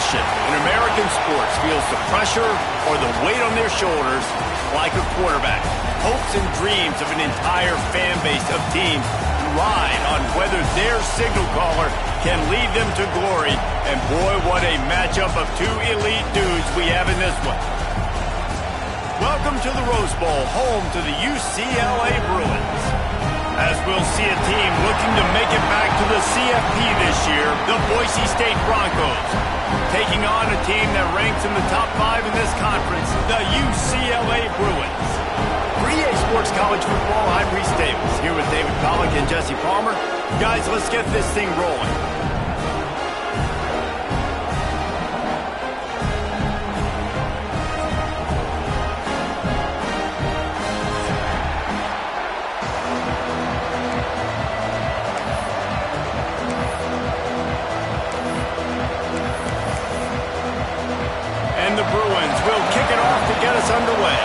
position in American sports feels the pressure or the weight on their shoulders like a quarterback. Hopes and dreams of an entire fan base of teams ride on whether their signal caller can lead them to glory. And boy, what a matchup of two elite dudes we have in this one. Welcome to the Rose Bowl, home to the UCLA Bruins. As we'll see a team looking to make it back to the CFP this year, the Boise State Broncos, taking on a team that ranks in the top 5 in this conference, the UCLA Bruins. For EA Sports College Football, I'm Reese Davis, here with David Pollack and Jesse Palmer. Guys, let's get this thing rolling. And the Bruins will kick it off to get us underway.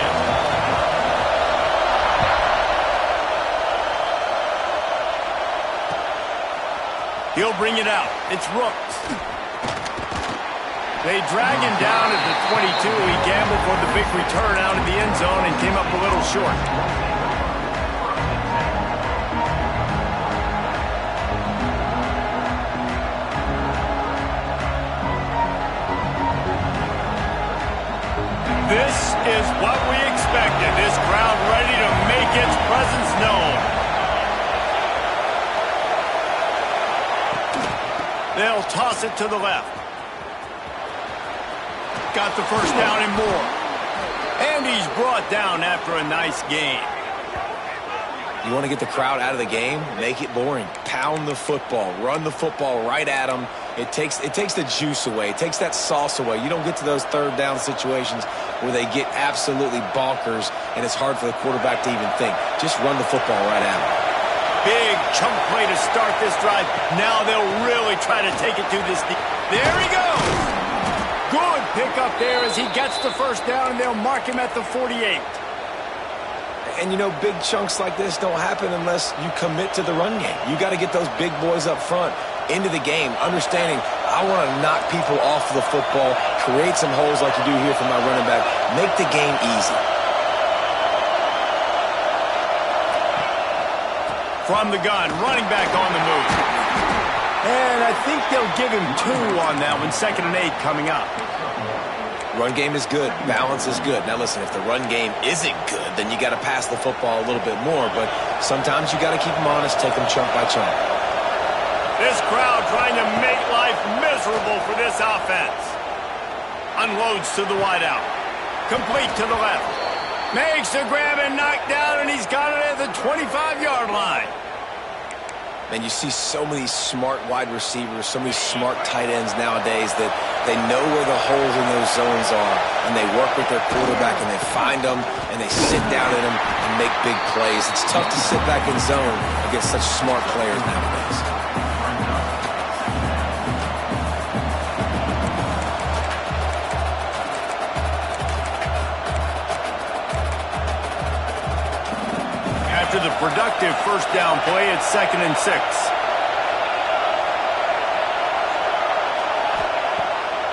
He'll bring it out. It's Rooks. They drag him down at the 22. He gambled for the big return out of the end zone and came up a little short. This is what we expected. This crowd ready to make its presence known. They'll toss it to the left. Got the first down and more. And he's brought down after a nice game. You want to get the crowd out of the game? Make it boring. Pound the football. Run the football right at them. It takes the juice away. It takes that sauce away. You don't get to those third down situations where they get absolutely bonkers and it's hard for the quarterback to even think. Just run the football right at them. Big chunk play to start this drive. Now they'll really try to take it to this. There he goes. Good pickup there as he gets the first down, and they'll mark him at the 48. And, you know, big chunks like this don't happen unless you commit to the run game. You got to get those big boys up front into the game, understanding I want to knock people off the football, create some holes like you do here for my running back, make the game easy. From the gun, running back on the move. And I think they'll give him 2 on that one. 2nd and 8 coming up. Run game is good. Balance is good. Now listen, if the run game isn't good, then you got to pass the football a little bit more. But sometimes you got to keep them honest, take them chunk by chunk. This crowd trying to make life miserable for this offense. Unloads to the wideout. Complete to the left. Makes the grab and knock down, and he's got it at the 25-yard line. And you see so many smart wide receivers, so many smart tight ends nowadays that they know where the holes in those zones are, and they work with their quarterback, and they find them, and they sit down in them and make big plays. It's tough to sit back in zone against such smart players nowadays. After the productive first down play, it's 2nd and 6.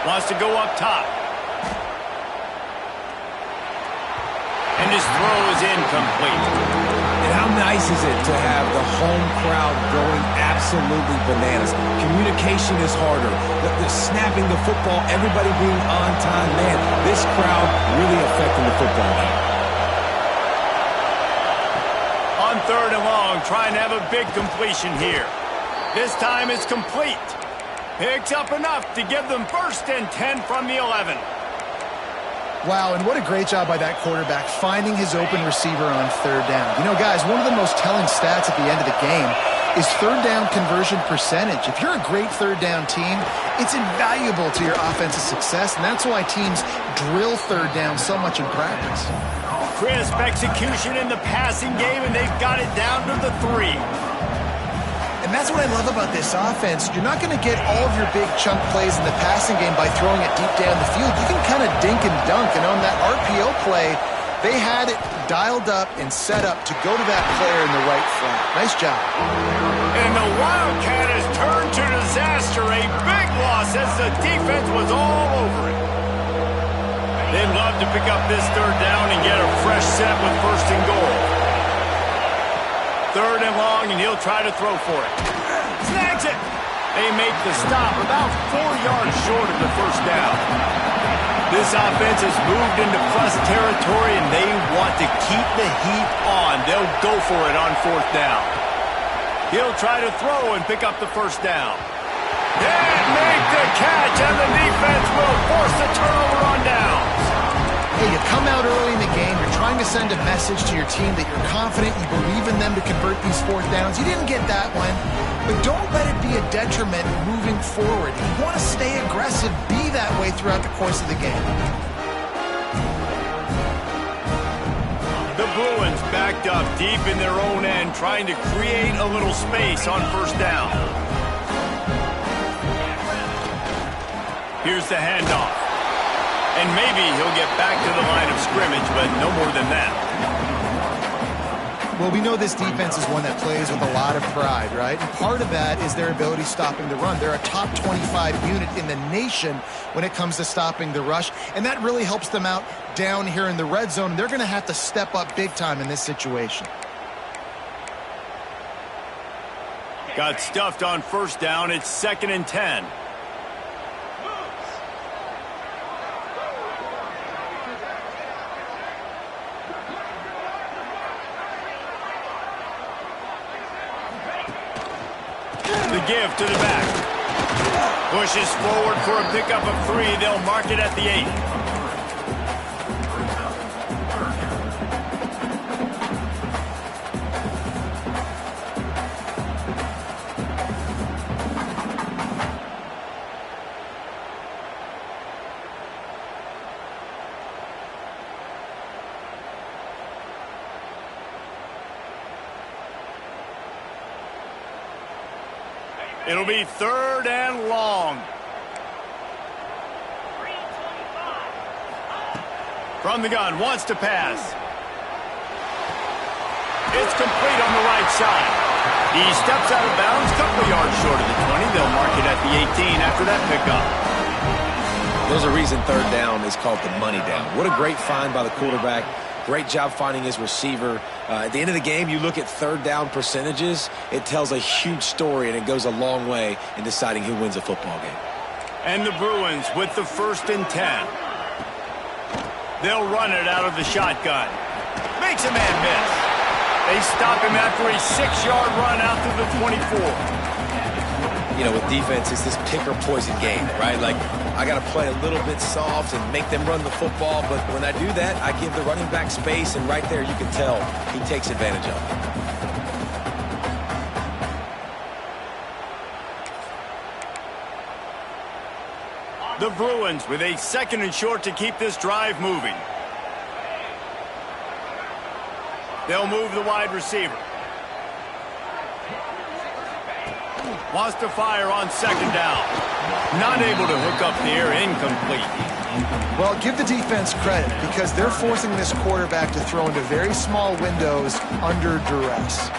Wants to go up top. And his throw is incomplete. And how nice is it to have the home crowd going absolutely bananas? Communication is harder. The snapping the football, everybody being on time. Man, this crowd really affecting the football game. On 3rd and long, trying to have a big completion here. This time it's complete. Picks up enough to give them 1st and 10 from the 11. Wow, and what a great job by that quarterback finding his open receiver on 3rd down. You know, guys, one of the most telling stats at the end of the game is 3rd down conversion percentage. If you're a great 3rd down team, it's invaluable to your offensive success, and that's why teams drill 3rd down so much in practice. Crisp execution in the passing game, and they've got it down to the 3. And that's what I love about this offense. You're not going to get all of your big chunk plays in the passing game by throwing it deep down the field. You can kind of dink and dunk, and on that RPO play, they had it dialed up and set up to go to that player in the right flat. Nice job. And the Wildcat has turned to disaster. A big loss as the defense was all They'd love to pick up this third down and get a fresh set with first and goal. Third and long, and he'll try to throw for it. Snags it! They make the stop about 4 yards short of the first down. This offense has moved into plus territory, and they want to keep the heat on. They'll go for it on fourth down. He'll try to throw and pick up the first down. And make the catch, and the defense will force the turnover on downs. Hey, you come out early in the game, you're trying to send a message to your team that you're confident, you believe in them to convert these fourth downs. You didn't get that one, but don't let it be a detriment moving forward. If you want to stay aggressive, be that way throughout the course of the game. The Bruins backed up deep in their own end, trying to create a little space on first down. Here's the handoff. And maybe he'll get back to the line of scrimmage, but no more than that. Well, we know this defense is one that plays with a lot of pride, right? And part of that is their ability stopping the run. They're a top 25 unit in the nation when it comes to stopping the rush, and that really helps them out down here in the red zone. They're going to have to step up big time in this situation. Got stuffed on first down. It's 2nd and 10. The give to the back. Pushes forward for a pickup of 3. They'll mark it at the 8. It'll be 3rd and long. From the gun, wants to pass. It's complete on the right side. He steps out of bounds, couple yards short of the 20. They'll mark it at the 18 after that pickup. There's a reason third down is called the money down. What a great find by the quarterback. Great job finding his receiver. At the end of the game, you look at third down percentages. It tells a huge story, and it goes a long way in deciding who wins a football game. And the Bruins with the 1st and 10. They'll run it out of the shotgun. Makes a man miss. They stop him after a 6-yard run out to the 24. You know, with defense, it's this pick or poison game, right? Like, I got to play a little bit soft and make them run the football, but when I do that, I give the running back space, and right there you can tell he takes advantage of it. The Bruins with a 2nd and short to keep this drive moving. They'll move the wide receiver. Wants to fire on 2nd down. Not able to hook up there, incomplete. Well, give the defense credit because they're forcing this quarterback to throw into very small windows under duress.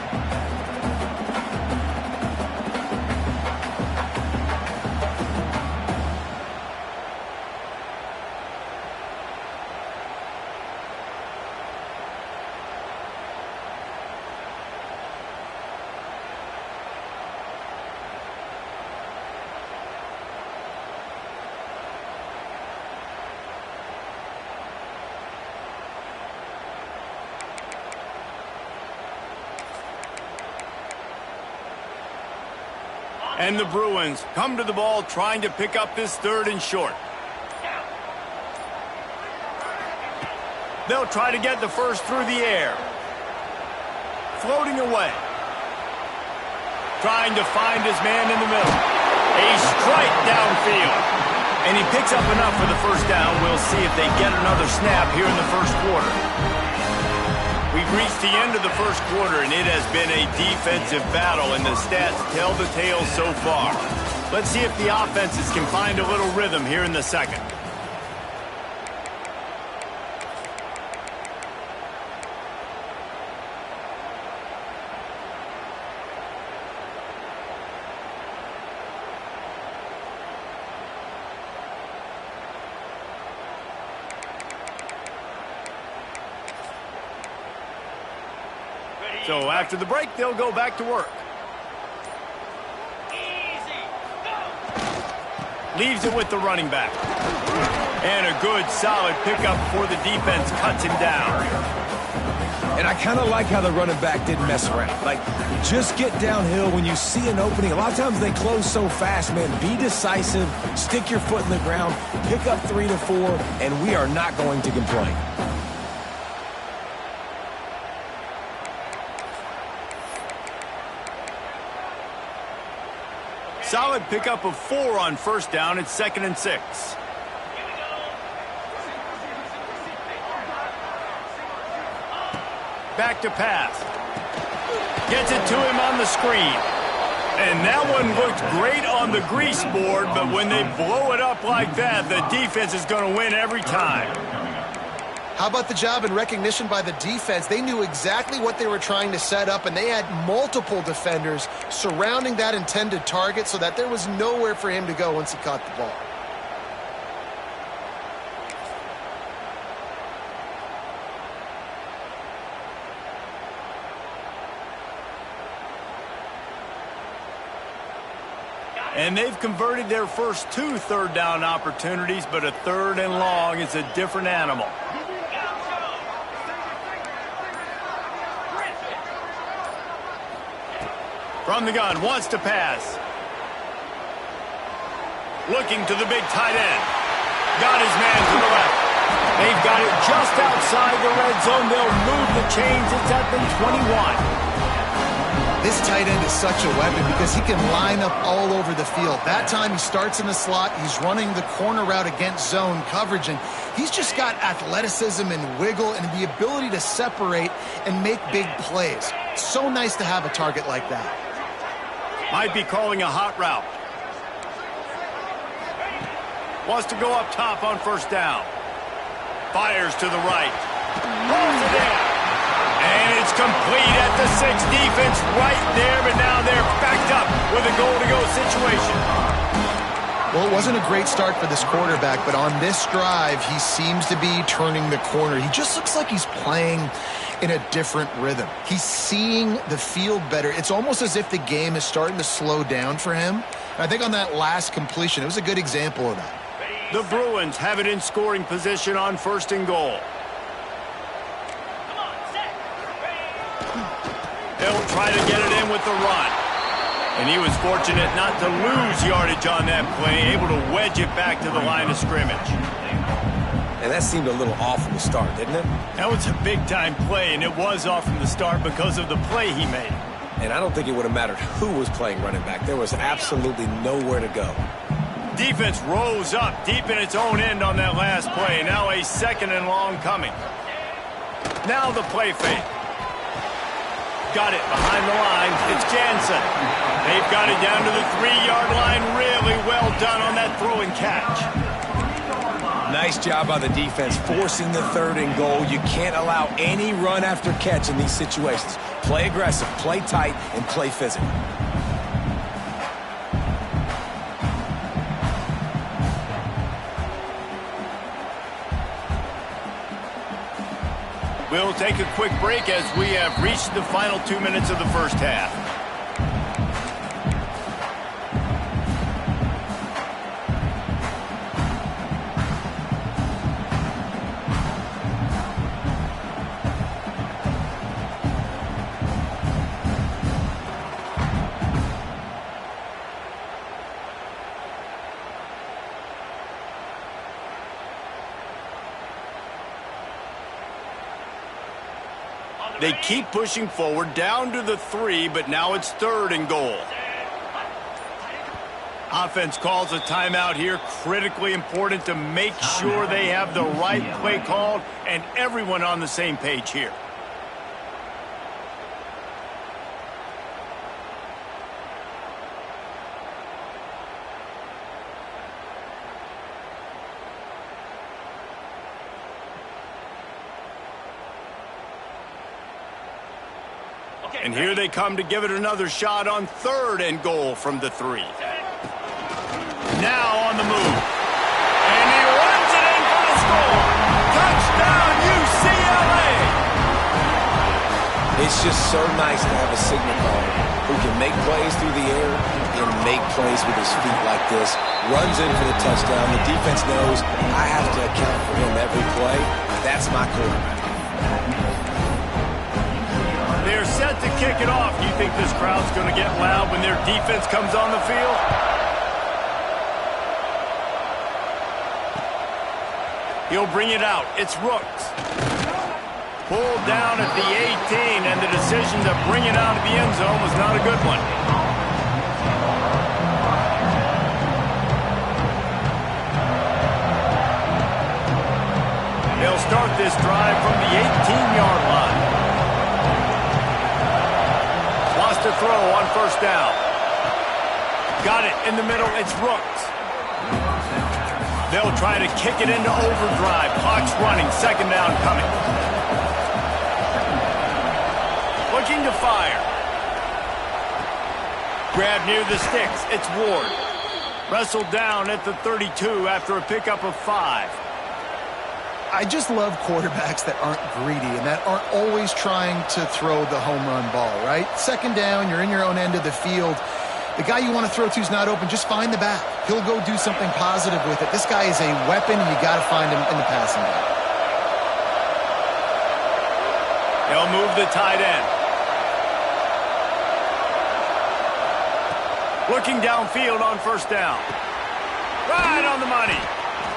And the Bruins come to the ball trying to pick up this 3rd and short. They'll try to get the first through the air. Floating away. Trying to find his man in the middle. A strike downfield. And he picks up enough for the first down. We'll see if they get another snap here in the first quarter. We've reached the end of the first quarter, and it has been a defensive battle, and the stats tell the tale so far. Let's see if the offenses can find a little rhythm here in the second. So after the break, they'll go back to work. Leaves it with the running back. And a good, solid pickup before the defense cuts him down. And I kind of like how the running back didn't mess around. Like, just get downhill when you see an opening. A lot of times they close so fast, man. Be decisive, stick your foot in the ground, pick up 3 to 4, and we are not going to complain. Solid pickup of 4 on first down. It's 2nd and 6. Back to pass. Gets it to him on the screen. And that one looked great on the grease board, but when they blow it up like that, the defense is going to win every time. How about the job and recognition by the defense? They knew exactly what they were trying to set up, and they had multiple defenders surrounding that intended target so that there was nowhere for him to go once he caught the ball. And they've converted their first 2 third-down opportunities, but a 3rd and long is a different animal. From the gun, wants to pass. Looking to the big tight end. Got his man to the left. They've got it just outside the red zone. They'll move the chains. It's at the 21. This tight end is such a weapon because he can line up all over the field. That time he starts in the slot. He's running the corner route against zone coverage, and he's just got athleticism and wiggle and the ability to separate and make big plays. It's so nice to have a target like that. Might be calling a hot route. Wants to go up top on first down. Fires to the right. Rolls it in. And it's complete at the 6. Defense right there, but now they're backed up with a goal-to-go situation. Well, it wasn't a great start for this quarterback, but on this drive, he seems to be turning the corner. He just looks like he's playing in a different rhythm. He's seeing the field better. It's almost as if the game is starting to slow down for him. I think on that last completion, it was a good example of that. The Bruins have it in scoring position on 1st and goal. They'll try to get it in with the run. And he was fortunate not to lose yardage on that play, able to wedge it back to the line of scrimmage. And that seemed a little off from the start, didn't it? That was a big-time play, and it was off from the start because of the play he made. And I don't think it would have mattered who was playing running back. There was absolutely nowhere to go. Defense rose up deep in its own end on that last play. Now a 2nd and long coming. Now the play fake. Got it behind the line. It's Jansen. They've got it down to the 3-yard line. Really well done on that throw and catch. Nice job by the defense forcing the 3rd and goal. You can't allow any run after catch in these situations. Play aggressive, play tight, and play physical. We'll take a quick break as we have reached the final 2 minutes of the first half. They keep pushing forward down to the 3, but now it's 3rd and goal. Offense calls a timeout here. Critically important to make sure they have the right play called and everyone on the same page here. And here they come to give it another shot on 3rd and goal from the 3. Now on the move. And he runs it in for the score. Touchdown, UCLA! It It's just so nice to have a signal caller who can make plays through the air and make plays with his feet like this. Runs in for the touchdown. The defense knows I have to account for him every play. That's my quarterback. They're set to kick it off. Do you think this crowd's going to get loud when their defense comes on the field? He'll bring it out. It's Rooks. Pulled down at the 18, and the decision to bring it out of the end zone was not a good one. They'll start this drive from the 18-yard line. Wants to throw on first down. Got it in the middle. It's Rooks. They'll try to kick it into overdrive. Clock's running. Second down coming. Looking to fire. Grab near the sticks. It's Ward. Wrestled down at the 32 after a pickup of 5. I just love quarterbacks that aren't greedy and that aren't always trying to throw the home run ball, right? Second down, you're in your own end of the field. The guy you want to throw to is not open. Just find the back. He'll go do something positive with it. This guy is a weapon, and you got to find him in the passing game. They'll move the tight end. Looking downfield on first down. Right on the money.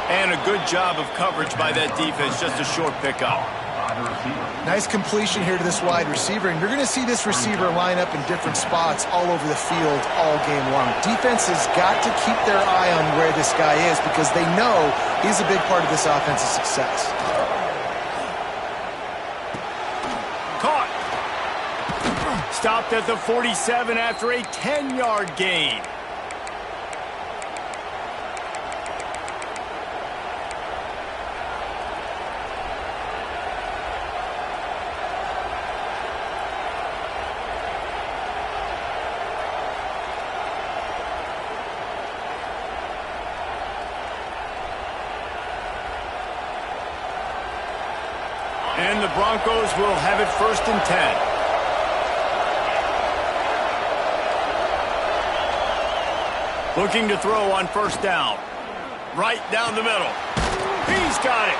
And a good job of coverage by that defense. Just a short pickup. Nice completion here to this wide receiver. And you're going to see this receiver line up in different spots all over the field all game long. Defense has got to keep their eye on where this guy is because they know he's a big part of this offense's success. Caught. Stopped at the 47 after a 10-yard gain. And the Broncos will have it 1st and 10. Looking to throw on first down. Right down the middle. He's got it.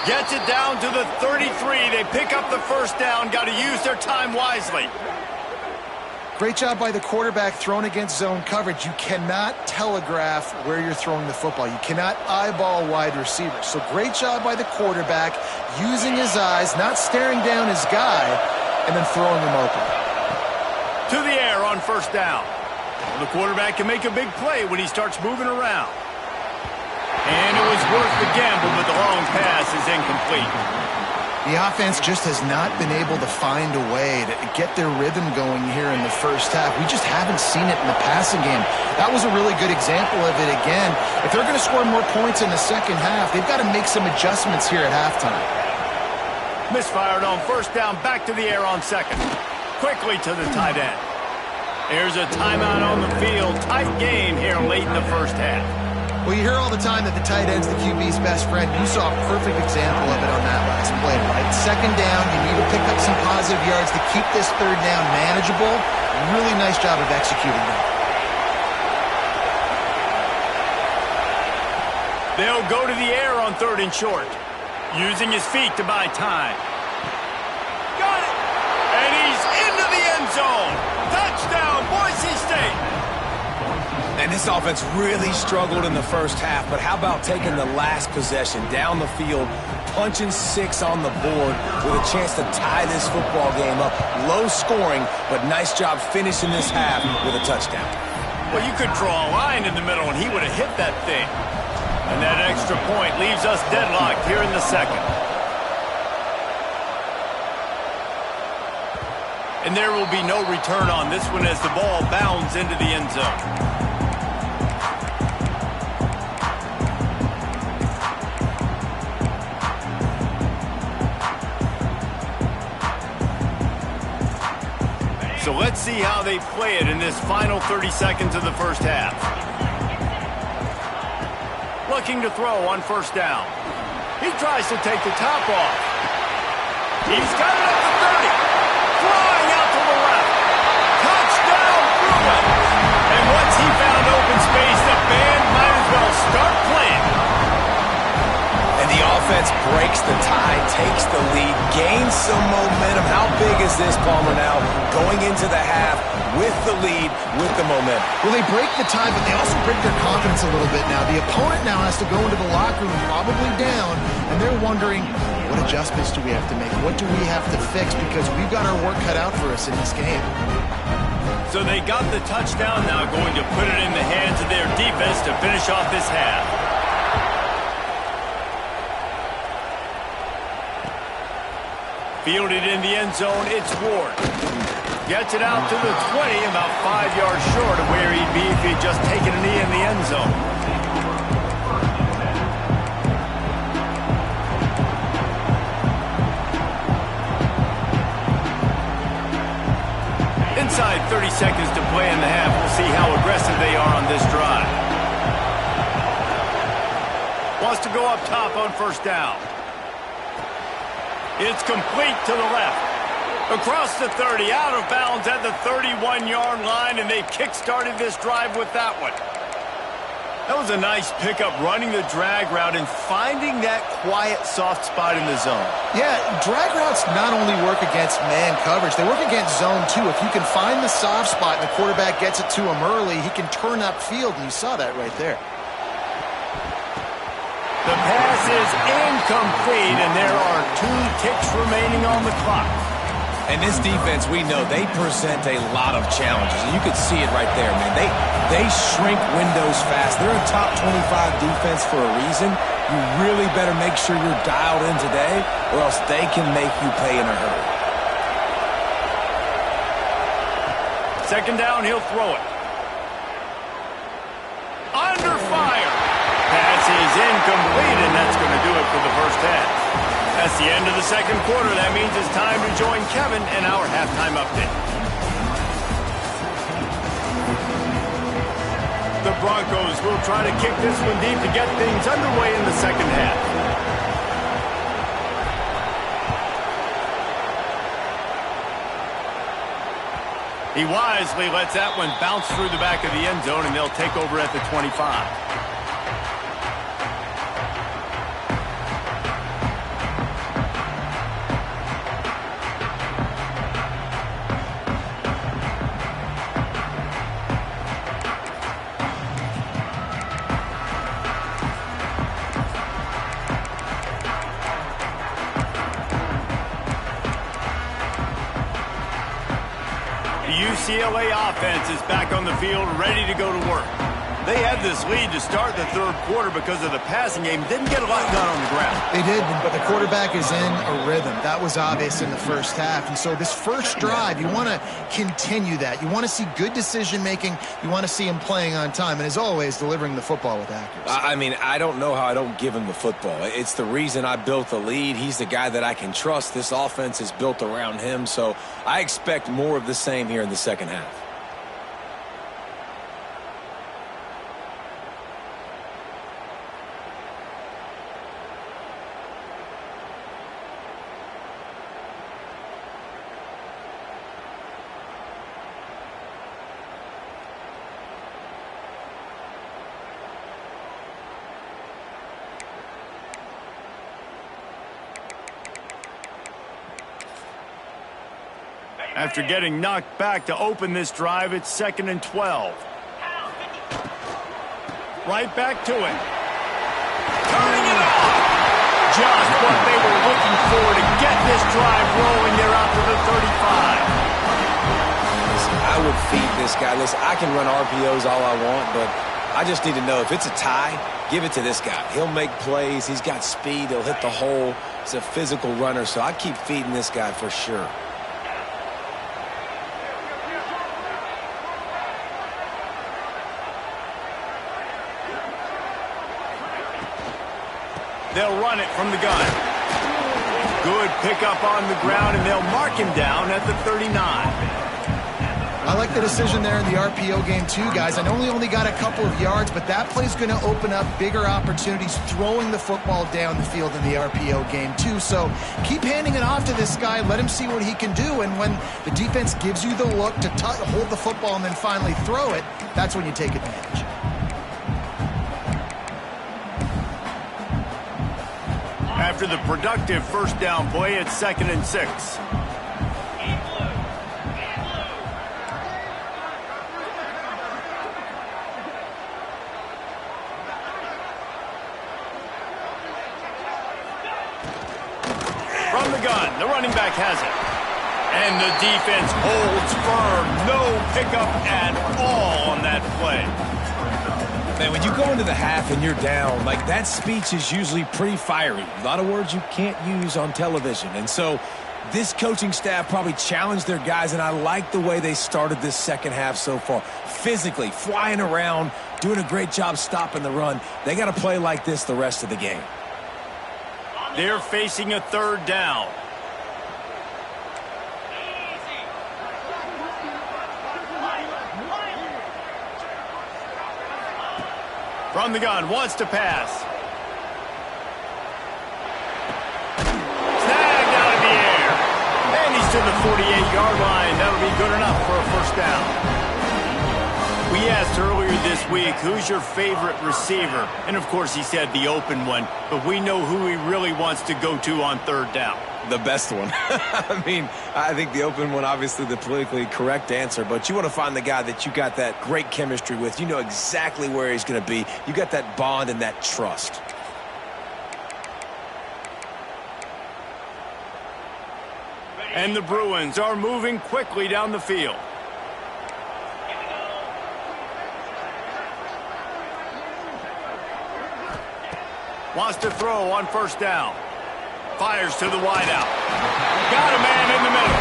Gets it down to the 33. They pick up the first down. Got to use their time wisely. Great job by the quarterback thrown against zone coverage. You cannot telegraph where you're throwing the football. You cannot eyeball wide receivers. So great job by the quarterback using his eyes, not staring down his guy, and then throwing him open. To the air on first down. Well, the quarterback can make a big play when he starts moving around. And it was worth the gamble, but the long pass is incomplete. The offense just has not been able to find a way to get their rhythm going here in the first half. We just haven't seen it in the passing game. That was a really good example of it again. If they're going to score more points in the second half, they've got to make some adjustments here at halftime. Misfired on first down, back to the air on second. Quickly to the tight end. There's a timeout on the field. Tight game here late in the first half. Well, you hear all the time that the tight end's the QB's best friend. You saw a perfect example of it on that last play, right? Second down, you need to pick up some positive yards to keep this third down manageable. Really nice job of executing that. They'll go to the air on 3rd and short. Using his feet to buy time. Got it! And he's into the end zone. Touchdown, Boise State! And this offense really struggled in the first half, but how about taking the last possession down the field, punching 6 on the board with a chance to tie this football game up. Low scoring, but nice job finishing this half with a touchdown. Well, you could draw a line in the middle, and he would have hit that thing. And that extra point leaves us deadlocked here in the second. And there will be no return on this one as the ball bounds into the end zone. So let's see how they play it in this final 30 seconds of the first half. Looking to throw on first down. He tries to take the top off. He's got it up to 30. Fly breaks the tie, takes the lead, gains some momentum. How big is this, Palmer, now? Going into the half with the lead, with the momentum. Well, they break the tie, but they also break their confidence a little bit now. The opponent now has to go into the locker room probably down, and they're wondering, what adjustments do we have to make? What do we have to fix? Because we've got our work cut out for us in this game. So they got the touchdown, now going to put it in the hands of their defense to finish off this half. Fielded in the end zone, it's Ward. Gets it out to the 20, about 5 yards short of where he'd be if he'd just taken a knee in the end zone. Inside 30 seconds to play in the half. We'll see how aggressive they are on this drive. Wants to go up top on first down. It's complete to the left. Across the 30, out of bounds at the 31-yard line, and they've kick-started this drive with that one. That was a nice pickup, running the drag route and finding that quiet, soft spot in the zone. Yeah, drag routes not only work against man coverage, they work against zone too. If you can find the soft spot and the quarterback gets it to him early, he can turn upfield, and you saw that right there. The pass is incomplete, and there are 2 ticks remaining on the clock. And this defense, we know, they present a lot of challenges. And you can see it right there, man. They shrink windows fast. They're a top 25 defense for a reason. You really better make sure you're dialed in today, or else they can make you pay in a hurry. Second down, he'll throw it. Under fire. Pass is incomplete, and that's going to do it for the first half. That's the end of the second quarter. That means it's time to join Kevin in our halftime update. The Broncos will try to kick this one deep to get things underway in the second half. He wisely lets that one bounce through the back of the end zone, and they'll take over at the 25. UCLA offense is back on the field, ready to go to work. They had this lead to start the third quarter because of the passing game. Didn't get a lot done on the ground. They did, but the quarterback is in a rhythm. That was obvious in the first half. And so this first drive, you want to continue that. You want to see good decision-making. You want to see him playing on time. And as always, delivering the football with accuracy. I mean, I don't know how I don't give him the football. It's the reason I built the lead. He's the guy that I can trust. This offense is built around him. So I expect more of the same here in the second half. After getting knocked back to open this drive, it's 2nd and 12. Right back to it. Turning it off. Just what they were looking for to get this drive rolling. They're out to the 35. Listen, I would feed this guy. Listen, I can run RPOs all I want, but I just need to know if it's a tie, give it to this guy. He'll make plays. He's got speed. He'll hit the hole. He's a physical runner, so I keep feeding this guy for sure. They'll run it from the gun. Good pickup on the ground, and they'll mark him down at the 39. I like the decision there in the RPO game too, guys. I know he only got a couple of yards, but that play's going to open up bigger opportunities throwing the football down the field in the RPO game too. So keep handing it off to this guy. Let him see what he can do. And when the defense gives you the look to hold the football and then finally throw it, that's when you take advantage. After the productive first down play, it's 2nd and 6. From the gun, the running back has it. And the defense holds firm. No pickup at all on that play. Man, when you go into the half and you're down, like, that speech is usually pretty fiery. A lot of words you can't use on television. And so this coaching staff probably challenged their guys, and I like the way they started this second half so far. Physically, flying around, doing a great job stopping the run. They got to play like this the rest of the game. They're facing a 3rd down. From the gun, wants to pass. Snagged out of the air. And he's to the 48-yard line. That'll be good enough for a first down. We asked earlier this week, who's your favorite receiver? And, of course, he said the open one. But we know who he really wants to go to on 3rd down. The best one. I mean, I think the open one, obviously the politically correct answer, but you want to find the guy that you got that great chemistry with. You know exactly where he's going to be. You got that bond and that trust. And the Bruins are moving quickly down the field. Wants to throw on 1st down. Fires to the wideout. Got a man in the middle.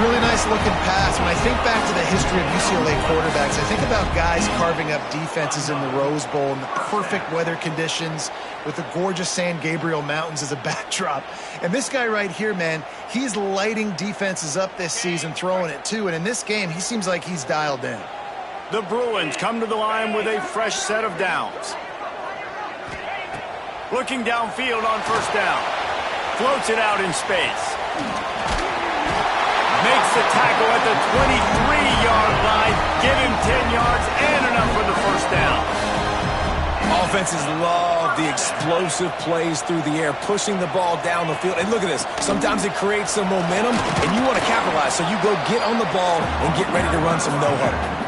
Really nice looking pass. When I think back to the history of UCLA quarterbacks, I think about guys carving up defenses in the Rose Bowl in the perfect weather conditions with the gorgeous San Gabriel Mountains as a backdrop. And this guy right here, man, he's lighting defenses up this season, throwing it too. And in this game, he seems like he's dialed in. The Bruins come to the line with a fresh set of downs. Looking downfield on 1st down. Floats it out in space. Makes the tackle at the 23-yard line. Give him 10 yards and enough for the first down. Offenses love the explosive plays through the air, pushing the ball down the field. And look at this. Sometimes it creates some momentum, and you want to capitalize. So you go get on the ball and get ready to run some no-huddle.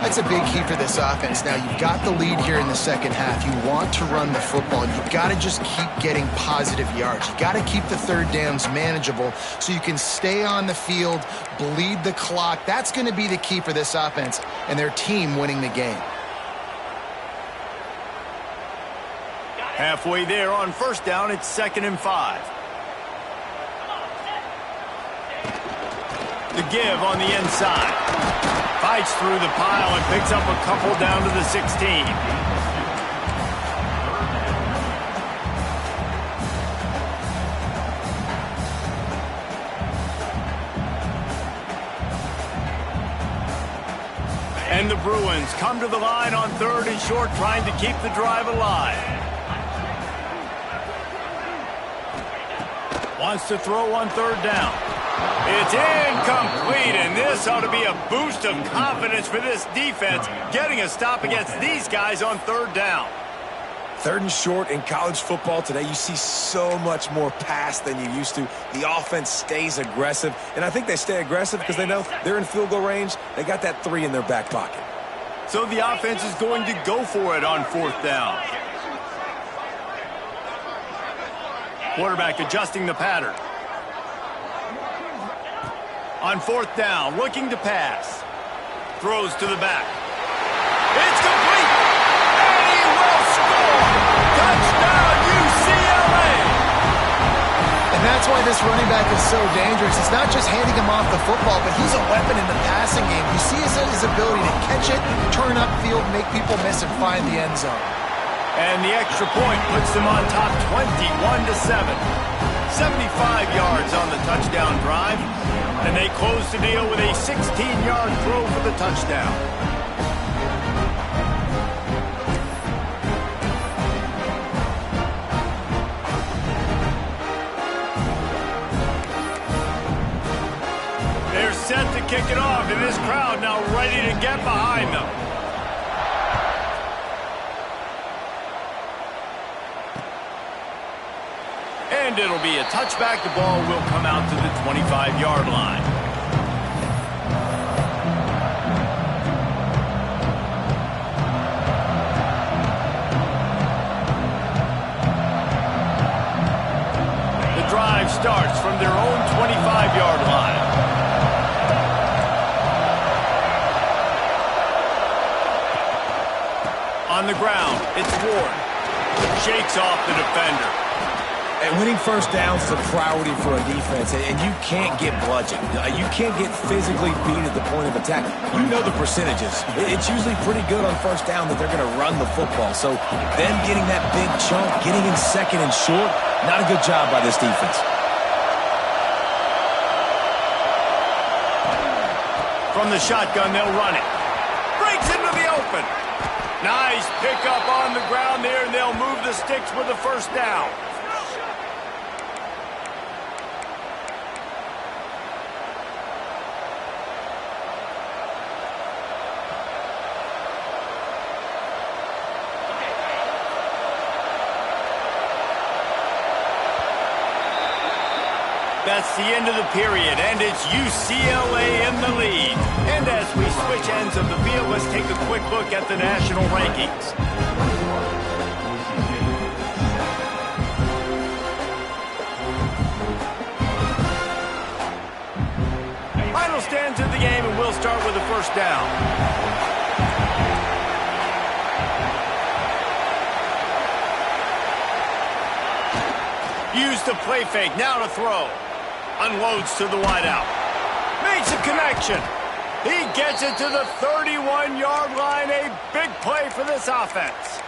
That's a big key for this offense. Now, you've got the lead here in the second half. You want to run the football. You've got to just keep getting positive yards. You've got to keep the 3rd downs manageable so you can stay on the field, bleed the clock. That's going to be the key for this offense and their team winning the game. Halfway there on 1st down, it's 2nd and 5. The give on the inside. Fights through the pile and picks up a couple down to the 16. And the Bruins come to the line on 3rd and short, trying to keep the drive alive. Wants to throw on 3rd down. It's incomplete, and this ought to be a boost of confidence for this defense, getting a stop against these guys on 3rd down. 3rd and short in college football today, you see so much more pass than you used to. The offense stays aggressive, and I think they stay aggressive because they know they're in field goal range. They got that 3 in their back pocket. So the offense is going to go for it on 4th down. Quarterback adjusting the pattern. On 4th down, looking to pass. Throws to the back. It's complete! And he will score! Touchdown, UCLA! And that's why this running back is so dangerous. It's not just handing him off the football, but he's a weapon in the passing game. You see his ability to catch it, turn upfield, make people miss, and find the end zone. And the extra point puts them on top 21-7. 75 yards on the touchdown drive. And they close the deal with a 16-yard throw for the touchdown. They're set to kick it off, and this crowd now ready to get behind them. And it'll be a touchback. The ball will come out to the 25-yard line. The drive starts from their own 25-yard line. On the ground, it's Ward. Shakes off the defender. And winning first downs is a priority for a defense, and you can't get bludgeoned. You can't get physically beat at the point of attack. You know the percentages. It's usually pretty good on first down that they're going to run the football. So them getting that big chunk, getting in second and short, not a good job by this defense. From the shotgun, they'll run it. Breaks into the open. Nice pickup on the ground there, and they'll move the sticks with the first down. That's the end of the period, and it's UCLA in the lead. And as we switch ends of the field, let's take a quick look at the national rankings. Final stands of the game, and we'll start with the first down. Use the play fake, now to throw. Unloads to the wideout. Makes a connection. He gets it to the 31-yard line. A big play for this offense.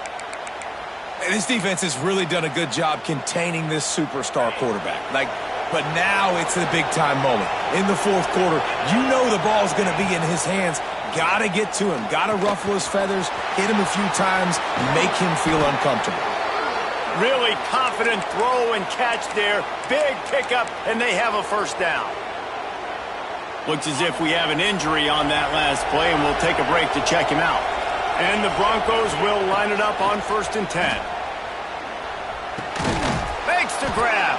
And this defense has really done a good job containing this superstar quarterback. But now it's the big-time moment. In the fourth quarter, you know the ball's going to be in his hands. Got to get to him. Got to ruffle his feathers, hit him a few times, make him feel uncomfortable. Really confident throw and catch there. Big pickup, and they have a first down. Looks as if we have an injury on that last play, and we'll take a break to check him out. And the Broncos will line it up on 1st and 10. Makes the grab.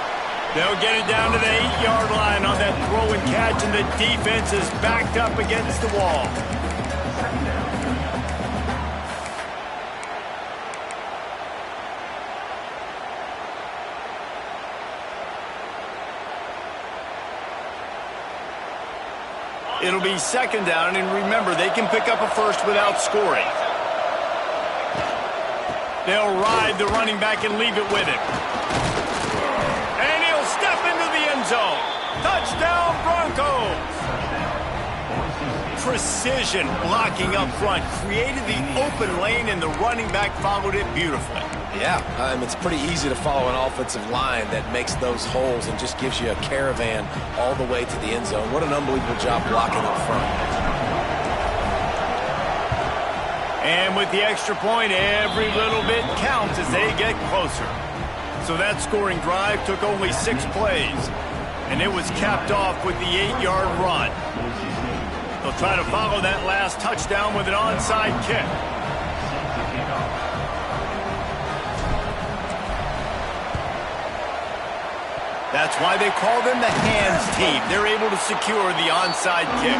They'll get it down to the 8-yard line on that throw and catch, and the defense is backed up against the wall. It'll be 2nd down, and remember, they can pick up a first without scoring. They'll ride the running back and leave it with him. And he'll step into the end zone. Touchdown, Broncos! Precision blocking up front created the open lane, and the running back followed it beautifully. Yeah, it's pretty easy to follow an offensive line that makes those holes and just gives you a caravan all the way to the end zone. What an unbelievable job blocking up front. And with the extra point, every little bit counts as they get closer. So that scoring drive took only 6 plays, and it was capped off with the 8-yard run. They'll try to follow that last touchdown with an onside kick. That's why they call them the hands team. They're able to secure the onside kick.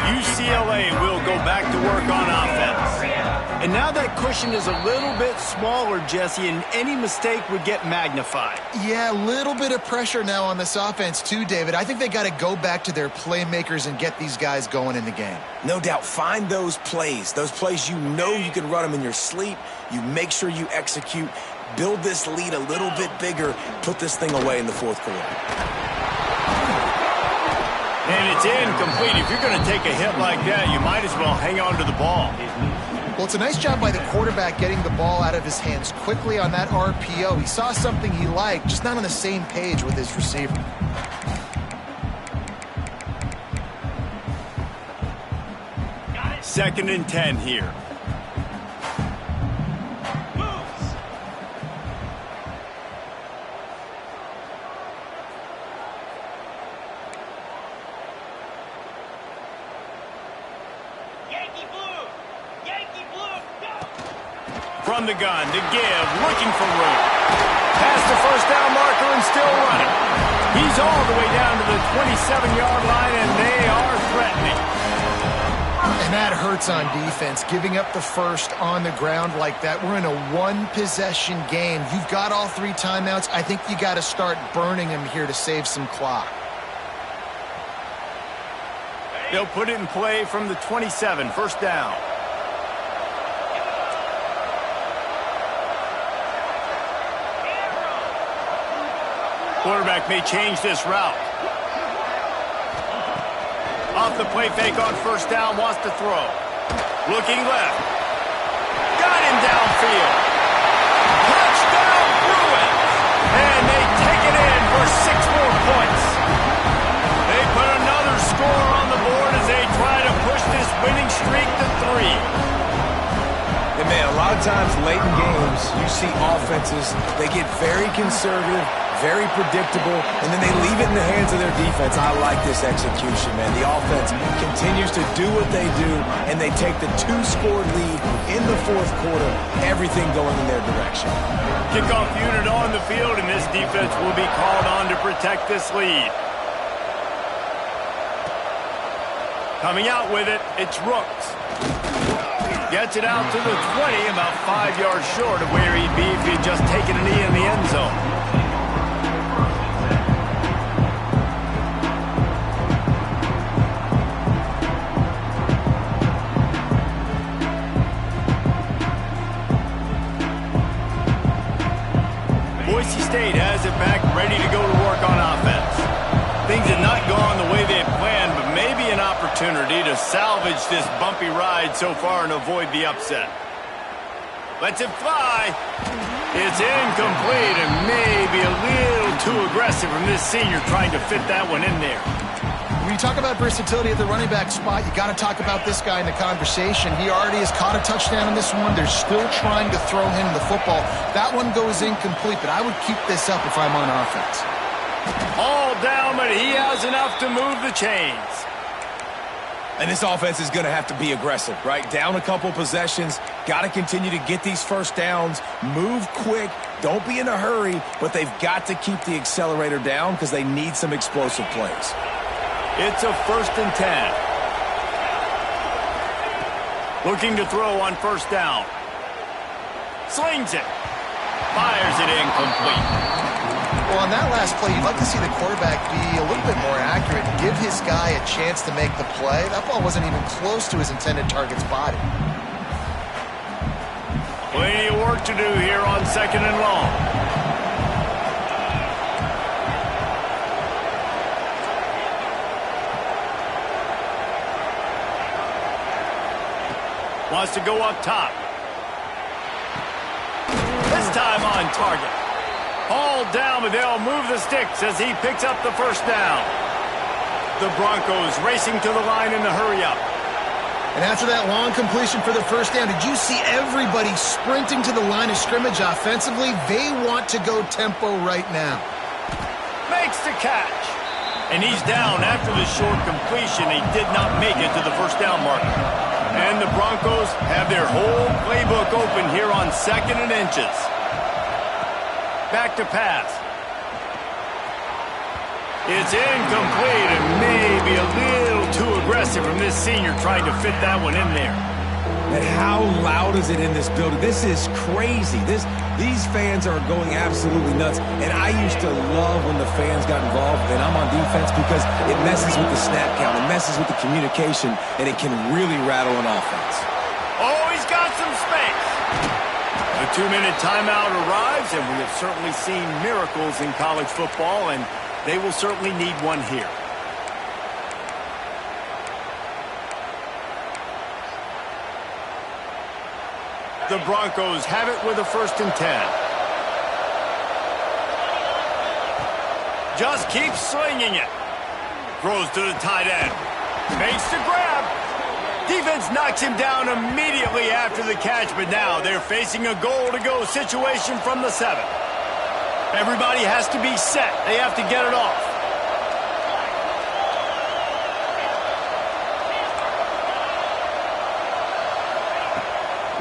UCLA will go back to work on offense. And now that cushion is a little bit smaller, Jesse, and any mistake would get magnified. Yeah, a little bit of pressure now on this offense too, David. I think they got to go back to their playmakers and get these guys going in the game. No doubt. Find those plays you know you can run them in your sleep. You make sure you execute. Build this lead a little bit bigger. Put this thing away in the fourth quarter. And it's incomplete. If you're going to take a hit like that, you might as well hang on to the ball. Well, it's a nice job by the quarterback getting the ball out of his hands quickly on that RPO. He saw something he liked, just not on the same page with his receiver. 2nd and 10 here. From the gun to give, looking for room. Past the first down marker and still running. He's all the way down to the 27-yard line, and they are threatening. And that hurts on defense, giving up the first on the ground like that. We're in a one-possession game. You've got all 3 timeouts. I think you got to start burning them here to save some clock. They'll put it in play from the 27, 1st down. Quarterback may change this route. Off the play fake on 1st down, wants to throw. Looking left. Got him downfield. Touchdown Bruins! And they take it in for 6 more points. They put another score on the board as they try to push this winning streak to 3. And man, a lot of times late in games, you see offenses, they get very conservative, very predictable, and then they leave it in the hands of their defense. I like this execution, man. The offense continues to do what they do, and they take the 2-score lead in the 4th quarter, everything going in their direction. Kickoff unit on the field, and this defense will be called on to protect this lead. Coming out with it, it's Rooks. Gets it out to the 20, about 5 yards short of where he'd be if he'd just taken a knee in the end zone. Boise State has it back, ready to go to work on offense. Things have not gone the way they had planned, but maybe an opportunity to salvage this bumpy ride so far and avoid the upset. Lets it fly. It's incomplete and maybe a little too aggressive from this senior trying to fit that one in there. When you talk about versatility at the running back spot, you got to talk about this guy in the conversation. He already has caught a touchdown in this one. They're still trying to throw him the football. That one goes incomplete, but I would keep this up if I'm on offense. All down, but he has enough to move the chains. And this offense is going to have to be aggressive, right? Down a couple possessions, got to continue to get these 1st downs, move quick, don't be in a hurry, but they've got to keep the accelerator down because they need some explosive plays. It's a 1st and 10. Looking to throw on 1st down. Slings it. Fires it incomplete. Well, on that last play, you'd like to see the quarterback be a little bit more accurate and give his guy a chance to make the play. That ball wasn't even close to his intended target's body. Plenty of work to do here on 2nd and long. Wants to go up top. This time on target. All down, but they'll move the sticks as he picks up the 1st down. The Broncos racing to the line in the hurry-up. And after that long completion for the 1st down, did you see everybody sprinting to the line of scrimmage offensively? They want to go tempo right now. Makes the catch. And he's down after the short completion. He did not make it to the 1st down marker. And the Broncos have their whole playbook open here on 2nd and inches. Back to pass. It's incomplete and maybe a little too aggressive from this senior trying to fit that one in there. And how loud is it in this building? This is crazy. These fans are going absolutely nuts. And I used to love when the fans got involved, and I'm on defense because it messes with the snap count. It messes with the communication, and it can really rattle an offense. Oh, he's got some space. The 2-minute timeout arrives, and we have certainly seen miracles in college football, and they will certainly need one here. The Broncos have it with a 1st and 10. Just keeps slinging it. Throws to the tight end. Makes the grab. Defense knocks him down immediately after the catch, but now they're facing a goal-to-go situation from the 7. Everybody has to be set. They have to get it off.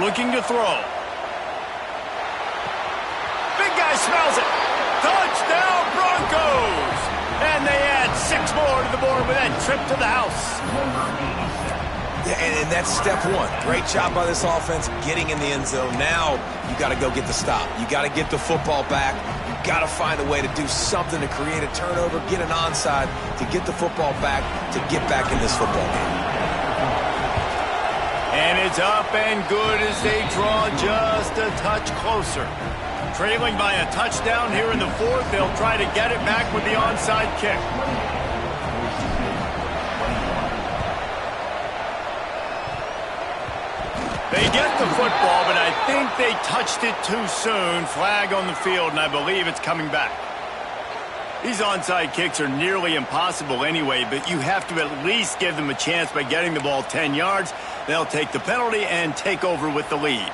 Looking to throw. Big guy smells it. Touchdown, Broncos! And they add 6 more to the board with that trip to the house. And that's step one. Great job by this offense getting in the end zone. Now you got to go get the stop. You got to get the football back. You got to find a way to do something to create a turnover, get an onside, to get the football back, to get back in this football game. And it's up and good as they draw just a touch closer. Trailing by a touchdown here in the 4th, they'll try to get it back with the onside kick. They get the football, but I think they touched it too soon. Flag on the field, and I believe it's coming back. These onside kicks are nearly impossible anyway, but you have to at least give them a chance by getting the ball 10 yards. They'll take the penalty and take over with the lead.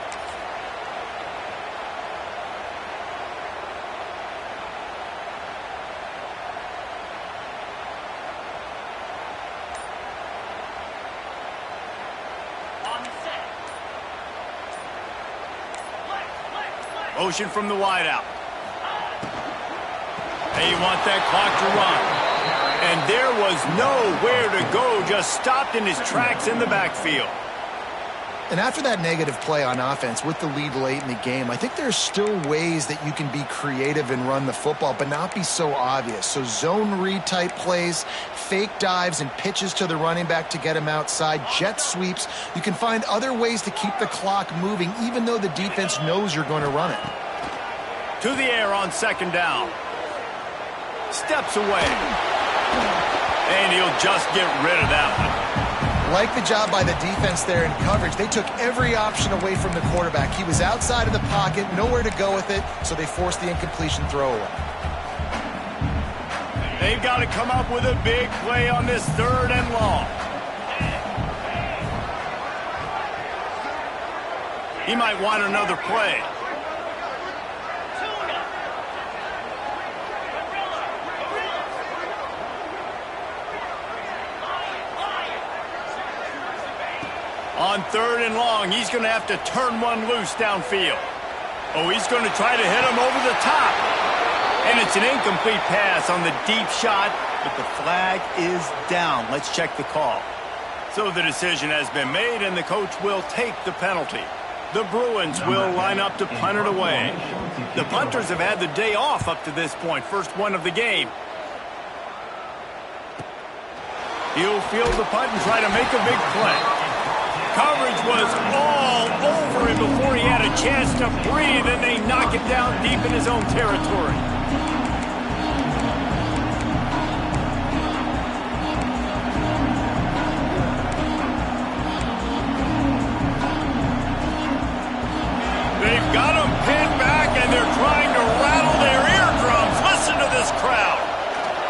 Motion from the wideout. They want that clock to run. And there was nowhere to go, just stopped in his tracks in the backfield. And after that negative play on offense with the lead late in the game, I think there's still ways that you can be creative and run the football, but not be so obvious. So zone read type plays, fake dives and pitches to the running back to get him outside, jet sweeps. You can find other ways to keep the clock moving, even though the defense knows you're going to run it. To the air on 2nd down. Steps away. And he'll just get rid of that one. Like the job by the defense there in coverage. They took every option away from the quarterback. He was outside of the pocket, nowhere to go with it, so they forced the incompletion throwaway. They've got to come up with a big play on this 3rd and long. He might want another play. On 3rd and long, he's going to have to turn one loose downfield. Oh, he's going to try to hit him over the top. And it's an incomplete pass on the deep shot, but the flag is down. Let's check the call. So the decision has been made, and the coach will take the penalty. The Bruins will line up to punt it away. The punters have had the day off up to this point, first one of the game. He'll field the punt and try to make a big play. Coverage was all over him before he had a chance to breathe, and they knock it down deep in his own territory. They've got him pinned back, and they're trying to rattle their eardrums. Listen to this crowd.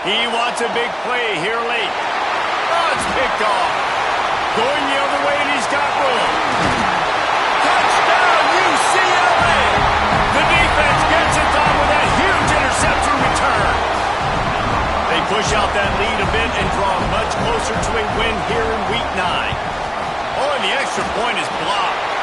He wants a big play here late. Oh, it's picked off. Going the other way, and he's got room. Touchdown, UCLA! The defense gets it done with that huge interception return. They push out that lead a bit and draw much closer to a win here in Week 9. Oh, and the extra point is blocked.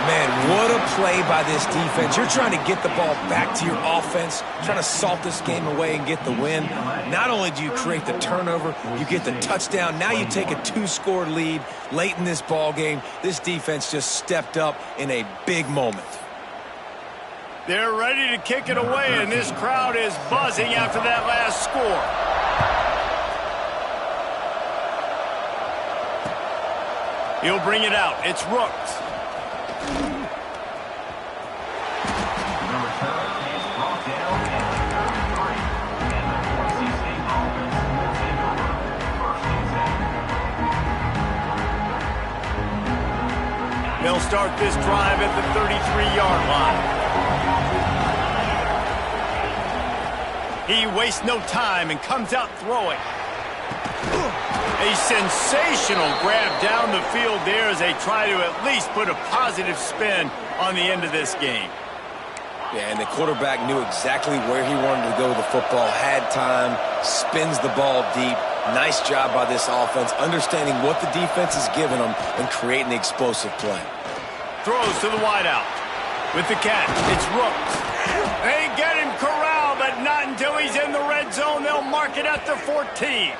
Man, what a play by this defense. You're trying to get the ball back to your offense, trying to salt this game away and get the win. Not only do you create the turnover, you get the touchdown. Now you take a 2-score lead late in this ball game. This defense just stepped up in a big moment. They're ready to kick it away, and this crowd is buzzing after that last score. He'll bring it out. It's Rooks. They'll start this drive at the 33-yard line. He wastes no time and comes out throwing. A sensational grab down the field there as they try to at least put a positive spin on the end of this game. Yeah, and the quarterback knew exactly where he wanted to go with the football, had time, spins the ball deep. Nice job by this offense, understanding what the defense is giving them and creating the explosive play. Throws to the wideout. With the catch, it's Rooks. They get him corralled, but not until he's in the red zone. They'll mark it at the 14.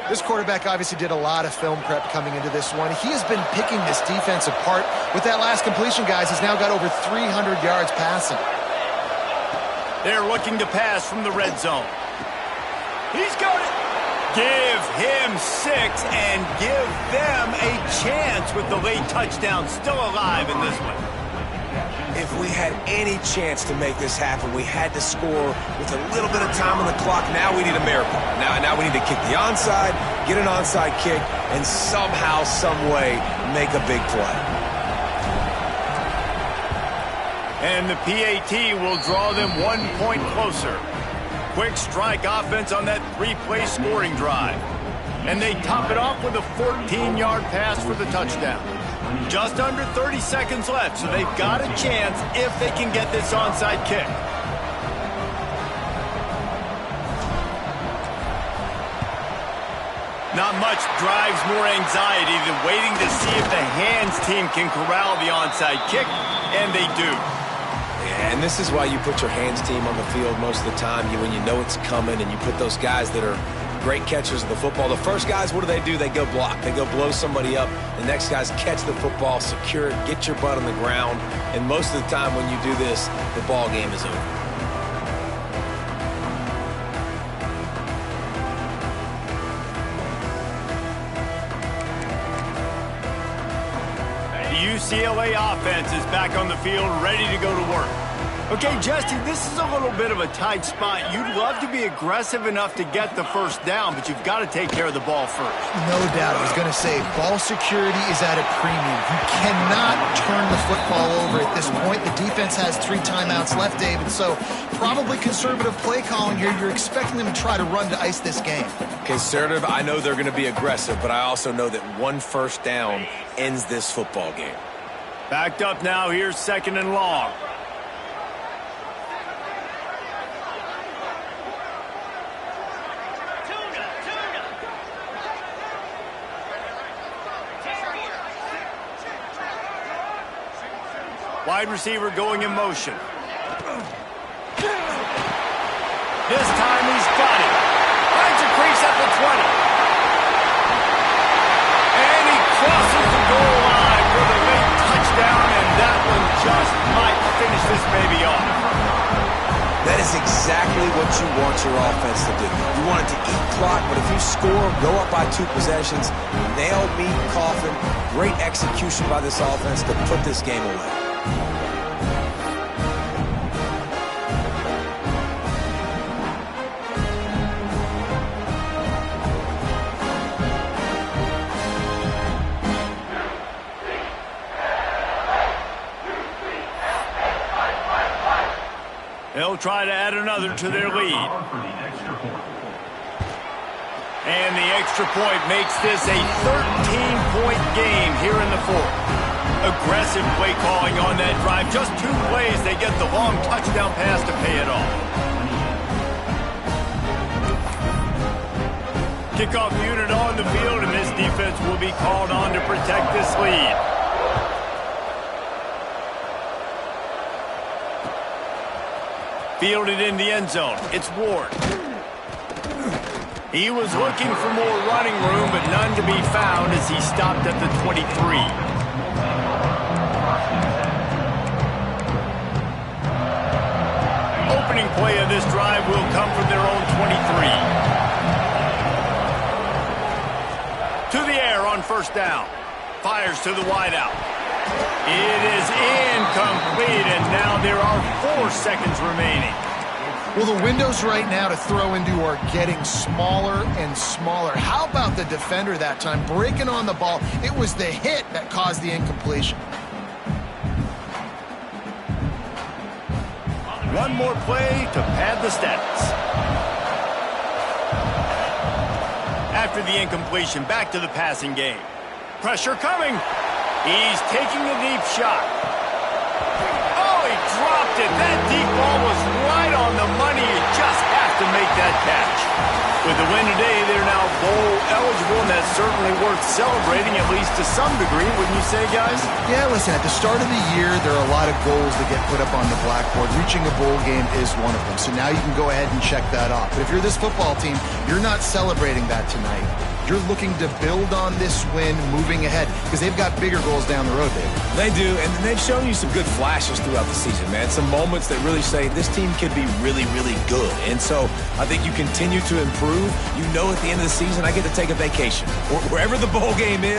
This quarterback obviously did a lot of film prep coming into this one. He has been picking this defense apart. With that last completion, guys, he's now got over 300 yards passing. They're looking to pass from the red zone. He's got it. Give him 6 and give them a chance with the late touchdown still alive in this one. If we had any chance to make this happen, we had to score with a little bit of time on the clock. Now we need a miracle. Now we need to kick the onside, get an onside kick, and somehow, some way, make a big play. And the PAT will draw them 1 point closer. Quick strike offense on that 3-play scoring drive. And they top it off with a 14-yard pass for the touchdown. Just under 30 seconds left, so they've got a chance if they can get this onside kick. Not much drives more anxiety than waiting to see if the hands team can corral the onside kick, and they do. Yeah, and this is why you put your hands team on the field most of the time. When you know it's coming, and you put those guys that are great catchers of the football. The first guys, what do? They go block. They go blow somebody up. The next guys catch the football, secure it, get your butt on the ground. And most of the time when you do this, the ball game is over. The UCLA offense is back on the field, ready to go to work. Okay, Justin, this is a little bit of a tight spot. You'd love to be aggressive enough to get the first down, but you've got to take care of the ball first. No doubt. I was going to say, ball security is at a premium. You cannot turn the football over at this point. The defense has 3 timeouts left, David, so probably conservative play calling here. You're expecting them to try to run to ice this game. Conservative, I know they're going to be aggressive, but I also know that 1 first down ends this football game. Backed up now, here's 2nd and long. Wide receiver going in motion. This time he's got it. Finds a crease at the 20. And he crosses the goal line for the late touchdown, and that one just might finish this baby off. That is exactly what you want your offense to do. You want it to eat clock, but if you score, go up by 2 possessions, nail meat coffin, great execution by this offense to put this game away. They'll try to add another to their lead. And the extra point makes this a 13-point game here in the 4th. Aggressive play calling on that drive. Just 2 plays, they get the long touchdown pass to pay it off. Kickoff unit on the field, and this defense will be called on to protect this lead. Fielded in the end zone. It's Ward. He was looking for more running room, but none to be found as he stopped at the 23. Opening play of this drive will come from their own 23. To the air on first down. Fires to the wideout. It is incomplete, and now there are 4 seconds remaining. Well, the windows right now to throw into are getting smaller and smaller. How about the defender that time breaking on the ball? It was the hit that caused the incompletion. One more play to pad the stats. after the incompletion. Back to the passing game. Pressure coming. He's taking a deep shot. Oh, he dropped it. That deep ball was right on the money. You just have to make that catch. With the win today, they're now bowl eligible, and that's certainly worth celebrating, at least to some degree, wouldn't you say, guys? Yeah, listen, at the start of the year, there are a lot of goals that get put up on the blackboard. Reaching a bowl game is one of them. So now you can go ahead and check that off. But if you're this football team, you're not celebrating that tonight. You're looking to build on this win moving ahead because they've got bigger goals down the road, Dave. They do, and they've shown you some good flashes throughout the season, man. Some moments that really say this team could be really, really good. And so I think you continue to improve. You know at the end of the season, I get to take a vacation. Wherever the bowl game is,